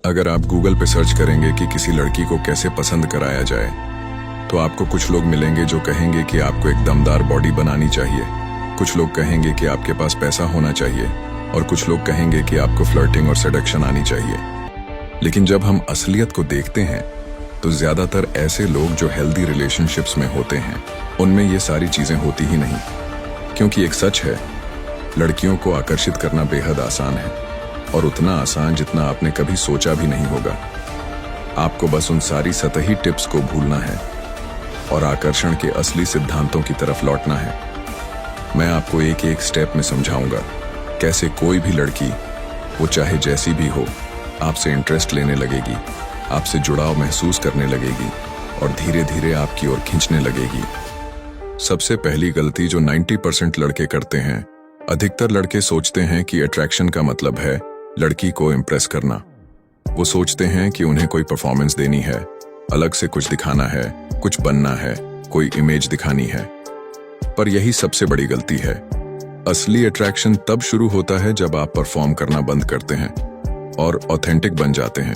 अगर आप गूगल पे सर्च करेंगे कि किसी लड़की को कैसे पसंद कराया जाए, तो आपको कुछ लोग मिलेंगे जो कहेंगे कि आपको एक दमदार बॉडी बनानी चाहिए, कुछ लोग कहेंगे कि आपके पास पैसा होना चाहिए, और कुछ लोग कहेंगे कि आपको फ्लर्टिंग और सेडक्शन आनी चाहिए। लेकिन जब हम असलियत को देखते हैं तो ज्यादातर ऐसे लोग जो हेल्दी रिलेशनशिप्स में होते हैं उनमें ये सारी चीजें होती ही नहीं। क्योंकि एक सच है, लड़कियों को आकर्षित करना बेहद आसान है, और उतना आसान जितना आपने कभी सोचा भी नहीं होगा। आपको बस उन सारी सतही टिप्स को भूलना है और आकर्षण के असली सिद्धांतों की तरफ लौटना है। मैं आपको एक एक स्टेप में समझाऊंगा कैसे कोई भी लड़की, वो चाहे जैसी भी हो, आपसे इंटरेस्ट लेने लगेगी, आपसे जुड़ाव महसूस करने लगेगी और धीरे धीरे आपकी ओर खींचने लगेगी। सबसे पहली गलती जो 90% लड़के करते हैं, अधिकतर लड़के सोचते हैं कि अट्रैक्शन का मतलब है लड़की को इम्प्रेस करना। वो सोचते हैं कि उन्हें कोई परफॉर्मेंस देनी है, अलग से कुछ दिखाना है, कुछ बनना है, कोई इमेज दिखानी है। पर यही सबसे बड़ी गलती है। असली अट्रैक्शन तब शुरू होता है जब आप परफॉर्म करना बंद करते हैं और ऑथेंटिक बन जाते हैं।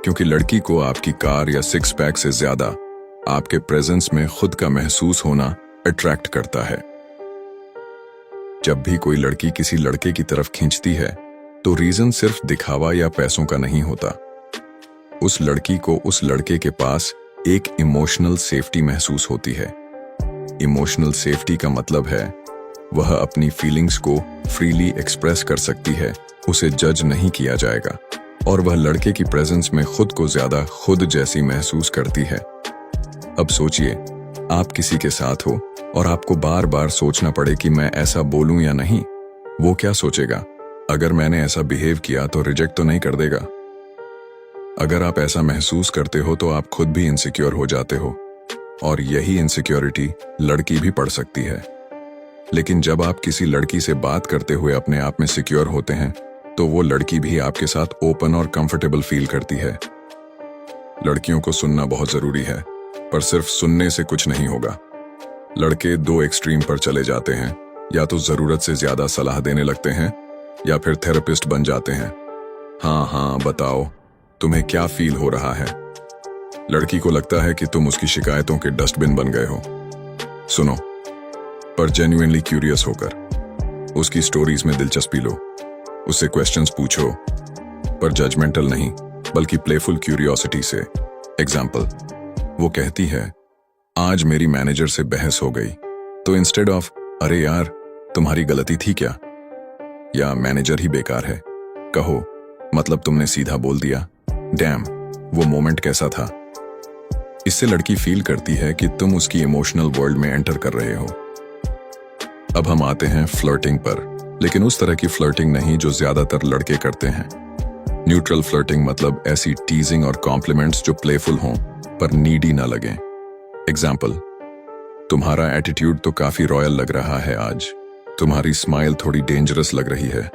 क्योंकि लड़की को आपकी कार या सिक्स पैक से ज्यादा आपके प्रेजेंस में खुद का महसूस होना अट्रैक्ट करता है। जब भी कोई लड़की किसी लड़के की तरफ खींचती है तो रीजन सिर्फ दिखावा या पैसों का नहीं होता। उस लड़की को उस लड़के के पास एक इमोशनल सेफ्टी महसूस होती है। इमोशनल सेफ्टी का मतलब है वह अपनी फीलिंग्स को फ्रीली एक्सप्रेस कर सकती है, उसे जज नहीं किया जाएगा, और वह लड़के की प्रेजेंस में खुद को ज्यादा खुद जैसी महसूस करती है। अब सोचिए, आप किसी के साथ हो और आपको बार बार सोचना पड़े कि मैं ऐसा बोलूं या नहीं। वो क्या सोचेगा? अगर मैंने ऐसा बिहेव किया तो रिजेक्ट तो नहीं कर देगा? अगर आप ऐसा महसूस करते हो तो आप खुद भी इनसिक्योर हो जाते हो, और यही इनसिक्योरिटी लड़की भी पड़ सकती है। लेकिन जब आप किसी लड़की से बात करते हुए अपने आप में सिक्योर होते हैं तो वो लड़की भी आपके साथ ओपन और कंफर्टेबल फील करती है। लड़कियों को सुनना बहुत जरूरी है, पर सिर्फ सुनने से कुछ नहीं होगा। लड़के दो एक्सट्रीम पर चले जाते हैं, या तो जरूरत से ज्यादा सलाह देने लगते हैं या फिर थेरेपिस्ट बन जाते हैं। हाँ, बताओ तुम्हें क्या फील हो रहा है। लड़की को लगता है कि तुम उसकी शिकायतों के डस्टबिन बन गए हो। सुनो, पर जेन्युइनली क्यूरियस होकर उसकी स्टोरीज में दिलचस्पी लो, उससे क्वेश्चंस पूछो, पर जजमेंटल नहीं बल्कि प्लेफुल क्यूरियोसिटी से। एग्जाम्पल, वो कहती है आज मेरी मैनेजर से बहस हो गई, तो इंस्टेड ऑफ अरे यार तुम्हारी गलती थी क्या, या मैनेजर ही बेकार है, कहो मतलब तुमने सीधा बोल दिया, डैम वो मोमेंट कैसा था। इससे लड़की फील करती है कि तुम उसकी इमोशनल वर्ल्ड में एंटर कर रहे हो। अब हम आते हैं फ्लर्टिंग पर, लेकिन उस तरह की फ्लर्टिंग नहीं जो ज्यादातर लड़के करते हैं। न्यूट्रल फ्लर्टिंग मतलब ऐसी टीजिंग और कॉम्प्लीमेंट्स जो प्लेफुल हों पर नीडी ना लगें। एग्जाम्पल, तुम्हारा एटीट्यूड तो काफी रॉयल लग रहा है आज, तुम्हारी स्माइल थोड़ी डेंजरस लग रही है,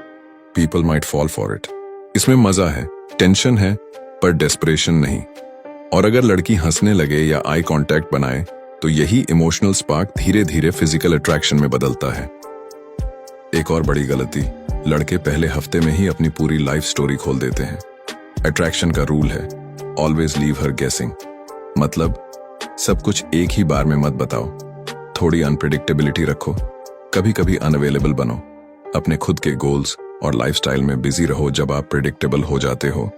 people might fall for it. इसमें मजा है, टेंशन है, पर डेस्परेशन नहीं। और अगर लड़की हंसने लगे या आई कांटेक्ट बनाए तो यही इमोशनल स्पार्क धीरे धीरे फिजिकल अट्रैक्शन में बदलता है। एक और बड़ी गलती, लड़के पहले हफ्ते में ही अपनी पूरी लाइफ स्टोरी खोल देते हैं। अट्रैक्शन का रूल है ऑलवेज लीव हर गेसिंग, मतलब सब कुछ एक ही बार में मत बताओ, थोड़ी अनप्रेडिक्टेबिलिटी रखो, कभी कभी अनअवेलेबल बनो, अपने खुद के गोल्स और लाइफस्टाइल में बिजी रहो। जब आप प्रेडिक्टेबल हो जाते हो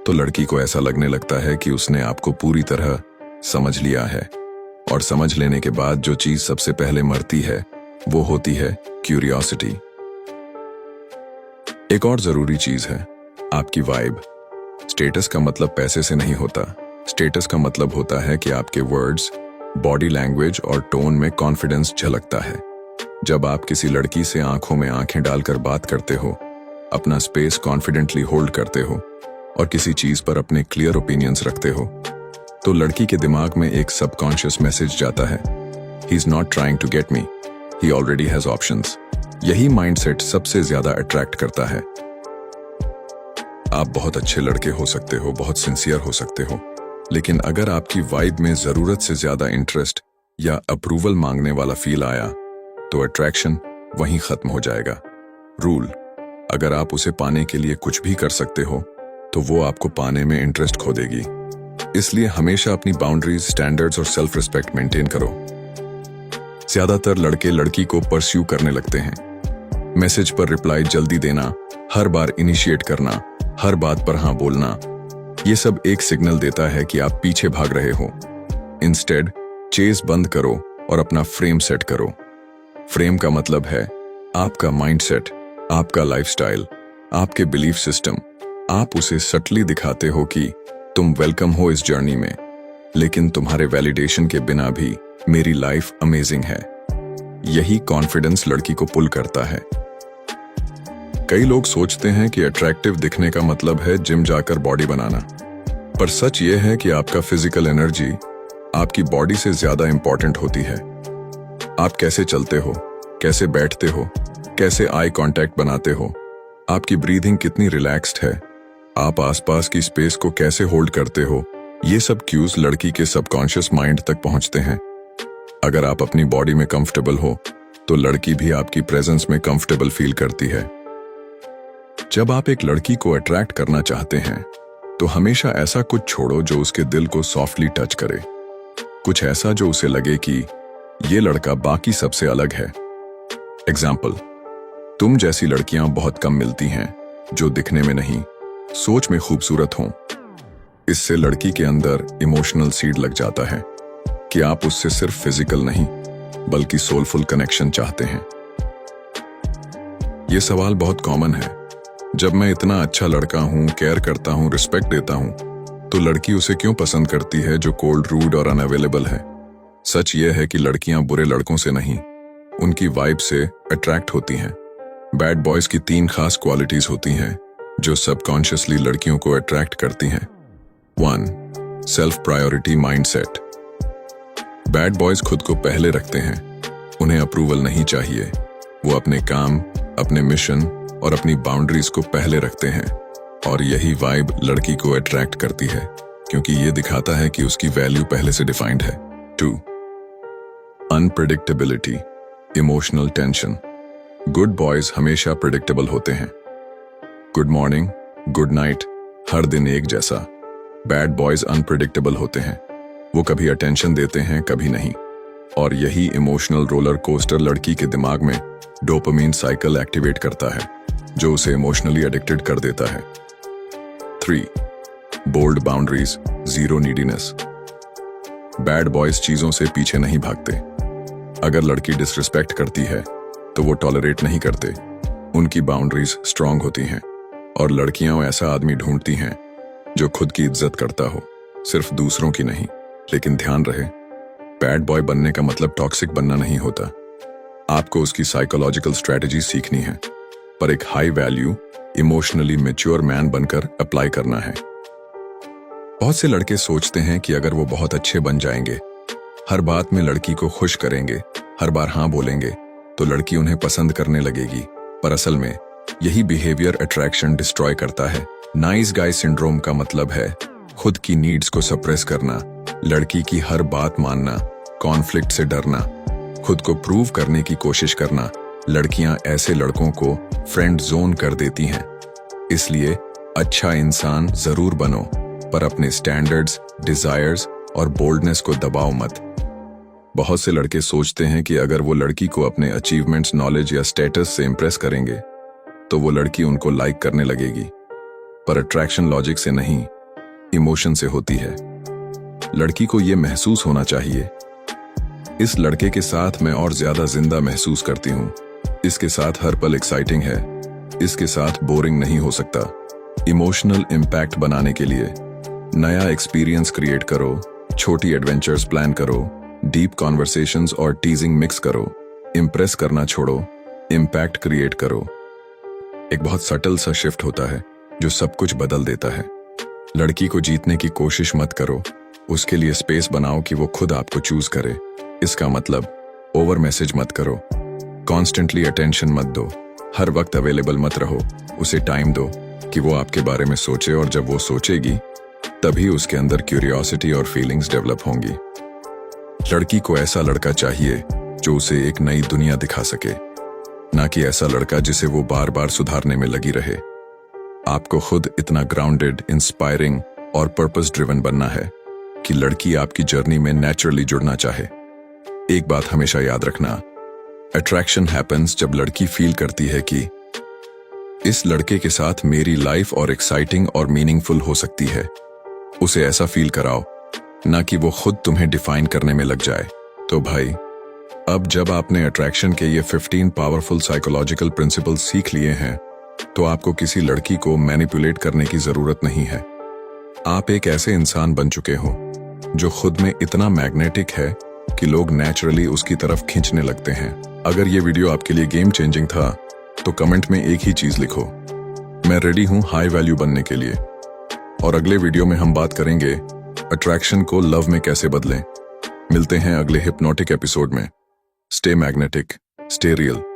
तो लड़की को ऐसा लगने लगता है कि उसने आपको पूरी तरह समझ लिया है, और समझ लेने के बाद जो चीज सबसे पहले मरती है वो होती है क्यूरियोसिटी। एक और जरूरी चीज है आपकी वाइब। स्टेटस का मतलब पैसे से नहीं होता, स्टेटस का मतलब होता है कि आपके वर्ड्स, बॉडी लैंग्वेज और टोन में कॉन्फिडेंस झलकता है। जब आप किसी लड़की से आंखों में आंखें डालकर बात करते हो, अपना स्पेस कॉन्फिडेंटली होल्ड करते हो और किसी चीज पर अपने क्लियर ओपिनियंस रखते हो, तो लड़की के दिमाग में एक सबकॉन्शियस मैसेज जाता है, he is not trying to get me, he already has options. यही माइंडसेट सबसे ज्यादा अट्रैक्ट करता है। आप बहुत अच्छे लड़के हो सकते हो, बहुत सिंसियर हो सकते हो, लेकिन अगर आपकी वाइब में जरूरत से ज्यादा इंटरेस्ट या अप्रूवल मांगने वाला फील आया तो अट्रैक्शन वहीं खत्म हो जाएगा। रूल, अगर आप उसे पाने के लिए कुछ भी कर सकते हो तो वो आपको पाने में इंटरेस्ट खो देगी। इसलिए हमेशा अपनी बाउंड्रीज, स्टैंडर्ड्स और सेल्फ रिस्पेक्ट मेंटेन करो। ज्यादातर लड़के लड़की को परस्यू करने लगते हैं। मैसेज पर रिप्लाई जल्दी देना, हर बार इनिशिएट करना, हर बात पर हाँ बोलना, ये सब एक सिग्नल देता है कि आप पीछे भाग रहे हो। इंस्टेड चेस बंद करो और अपना फ्रेम सेट करो। फ्रेम का मतलब है आपका माइंडसेट, आपका लाइफस्टाइल, आपके बिलीफ सिस्टम। आप उसे सटली दिखाते हो कि तुम वेलकम हो इस जर्नी में, लेकिन तुम्हारे वैलिडेशन के बिना भी मेरी लाइफ अमेजिंग है। यही कॉन्फिडेंस लड़की को पुल करता है। कई लोग सोचते हैं कि अट्रैक्टिव दिखने का मतलब है जिम जाकर बॉडी बनाना, पर सच ये है कि आपका फिजिकल एनर्जी आपकी बॉडी से ज्यादा इंपॉर्टेंट होती है। आप कैसे चलते हो, कैसे बैठते हो, कैसे आई कांटेक्ट बनाते हो, आपकी ब्रीदिंग कितनी रिलैक्स्ड है, आप आसपास की स्पेस को कैसे होल्ड करते हो, ये सब क्यूज लड़की के सबकॉन्शियस माइंड तक पहुंचते हैं। अगर आप अपनी बॉडी में कंफर्टेबल हो तो लड़की भी आपकी प्रेजेंस में कंफर्टेबल फील करती है। जब आप एक लड़की को अट्रैक्ट करना चाहते हैं तो हमेशा ऐसा कुछ छोड़ो जो उसके दिल को सॉफ्टली टच करे, कुछ ऐसा जो उसे लगे कि ये लड़का बाकी सबसे अलग है। एग्जाम्पल, तुम जैसी लड़कियां बहुत कम मिलती हैं जो दिखने में नहीं, सोच में खूबसूरत हों। इससे लड़की के अंदर इमोशनल सीड लग जाता है कि आप उससे सिर्फ फिजिकल नहीं बल्कि सोलफुल कनेक्शन चाहते हैं। यह सवाल बहुत कॉमन है, जब मैं इतना अच्छा लड़का हूं, केयर करता हूं, रिस्पेक्ट देता हूं, तो लड़की उसे क्यों पसंद करती है जो कोल्ड, रूड और अनअवेलेबल है। सच यह है कि लड़कियां बुरे लड़कों से नहीं, उनकी वाइब से अट्रैक्ट होती हैं। बैड बॉयज की 3 खास क्वालिटीज होती हैं जो सबकॉन्शियसली लड़कियों को अट्रैक्ट करती हैं। 1. Self priority mindset. Bad boys खुद को पहले रखते हैं, उन्हें अप्रूवल नहीं चाहिए। वो अपने काम, अपने मिशन और अपनी बाउंड्रीज को पहले रखते हैं, और यही वाइब लड़की को अट्रैक्ट करती है क्योंकि ये दिखाता है कि उसकी वैल्यू पहले से डिफाइंड है। 2. Unpredictability, emotional tension. Good boys हमेशा प्रेडिक्टेबल होते हैं। गुड मॉर्निंग, गुड नाइट, हर दिन एक जैसा। बैड बॉयज अनप्रेडिक्टेबल होते हैं, वो कभी अटेंशन देते हैं, कभी नहीं, और यही इमोशनल रोलर कोस्टर लड़की के दिमाग में डोपामीन साइकिल एक्टिवेट करता है जो उसे इमोशनली एडिक्टेड कर देता है। 3. Bold boundaries, zero neediness. Bad boys चीजों से पीछे नहीं भागते। अगर लड़की डिसरिस्पेक्ट करती है तो वो टॉलरेट नहीं करते, उनकी बाउंड्रीज स्ट्रांग होती हैं, और लड़कियां ऐसा आदमी ढूंढती हैं जो खुद की इज्जत करता हो, सिर्फ दूसरों की नहीं। लेकिन ध्यान रहे, बैड बॉय बनने का मतलब टॉक्सिक बनना नहीं होता। आपको उसकी साइकोलॉजिकल स्ट्रेटजी सीखनी है, पर एक high value, emotionally mature man बनकर अप्लाई करना है। बहुत से लड़के सोचते हैं कि अगर वो बहुत अच्छे बन जाएंगे, हर बात में लड़की को खुश करेंगे, हर बार हाँ बोलेंगे, तो लड़की उन्हें पसंद करने लगेगी। पर असल में यही बिहेवियर अट्रैक्शन डिस्ट्रॉय करता है। नाइस गाय सिंड्रोम का मतलब है खुद की नीड्स को सप्रेस करना, लड़की की हर बात मानना, कॉन्फ्लिक्ट से डरना, खुद को प्रूव करने की कोशिश करना। लड़कियां ऐसे लड़कों को फ्रेंड जोन कर देती हैं। इसलिए अच्छा इंसान जरूर बनो, पर अपने स्टैंडर्ड्स, डिजायर्स और बोल्डनेस को दबाओ मत। बहुत से लड़के सोचते हैं कि अगर वो लड़की को अपने अचीवमेंट्स, नॉलेज या स्टेटस से इंप्रेस करेंगे तो वो लड़की उनको लाइक करने लगेगी, पर अट्रैक्शन लॉजिक से नहीं, इमोशन से होती है। लड़की को ये महसूस होना चाहिए, इस लड़के के साथ मैं और ज्यादा जिंदा महसूस करती हूँ, इसके साथ हर पल एक्साइटिंग है, इसके साथ बोरिंग नहीं हो सकता। इमोशनल इम्पैक्ट बनाने के लिए नया एक्सपीरियंस क्रिएट करो, छोटी एडवेंचर्स प्लान करो, डीप कॉन्वर्सेशंस और टीजिंग मिक्स करो। इम्प्रेस करना छोड़ो, इम्पैक्ट क्रिएट करो। एक बहुत सटल सा शिफ्ट होता है जो सब कुछ बदल देता है। लड़की को जीतने की कोशिश मत करो, उसके लिए स्पेस बनाओ कि वो खुद आपको चूज करे। इसका मतलब ओवर मैसेज मत करो, कॉन्स्टेंटली अटेंशन मत दो, हर वक्त अवेलेबल मत रहो। उसे टाइम दो कि वो आपके बारे में सोचे, और जब वो सोचेगी तभी उसके अंदर क्यूरियोसिटी और फीलिंग्स डेवलप होंगी। लड़की को ऐसा लड़का चाहिए जो उसे एक नई दुनिया दिखा सके, ना कि ऐसा लड़का जिसे वो बार बार सुधारने में लगी रहे। आपको खुद इतना ग्राउंडेड, इंस्पायरिंग और पर्पस ड्रिवन बनना है कि लड़की आपकी जर्नी में नेचुरली जुड़ना चाहे। एक बात हमेशा याद रखना, अट्रैक्शन हैपेंस जब लड़की फील करती है कि इस लड़के के साथ मेरी लाइफ और एक्साइटिंग और मीनिंगफुल हो सकती है। उसे ऐसा फील कराओ, ना कि वो खुद तुम्हें डिफाइन करने में लग जाए। तो भाई, अब जब आपने अट्रैक्शन के ये 15 पावरफुल साइकोलॉजिकल प्रिंसिपल्स सीख लिए हैं, तो आपको किसी लड़की को मैनिपुलेट करने की जरूरत नहीं है। आप एक ऐसे इंसान बन चुके हो जो खुद में इतना मैग्नेटिक है कि लोग नेचुरली उसकी तरफ खींचने लगते हैं। अगर ये वीडियो आपके लिए गेम चेंजिंग था, तो कमेंट में एक ही चीज लिखो, मैं रेडी हूं हाई वैल्यू बनने के लिए। और अगले वीडियो में हम बात करेंगे अट्रैक्शन को लव में कैसे बदलें। मिलते हैं अगले हिप्नोटिक एपिसोड में। Stay magnetic, stay real.